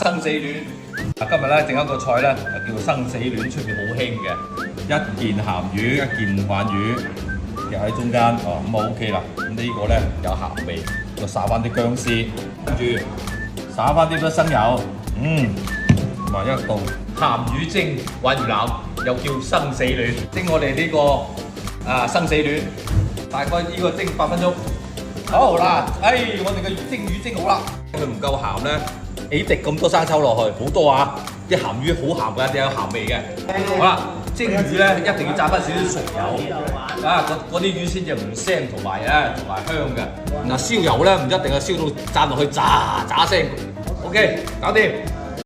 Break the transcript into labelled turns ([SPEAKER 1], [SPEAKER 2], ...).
[SPEAKER 1] 生死戀。今日咧整一個菜咧，叫做生死戀，出面好興嘅，一件鹹魚，一件鯇魚夾喺中間，哦咁啊 OK 啦。咁呢個咧有鹹味，再撒翻啲薑絲，跟住撒翻啲不生油，同埋一道鹹魚蒸鯇魚腩，又叫生死戀。蒸我哋呢個生死戀，大概呢個蒸8分鐘。好啦，我哋嘅蒸魚蒸好啦，佢唔夠鹹咧。幾滴咁多生抽落去，好多啊！啲鹹魚好鹹㗎，一定有鹹味嘅。好啦，蒸魚咧一定要炸翻少少熟油，嗰啲魚先至唔腥同埋香嘅。嗱燒油咧唔一定係燒到炸落去炸聲。OK，搞掂。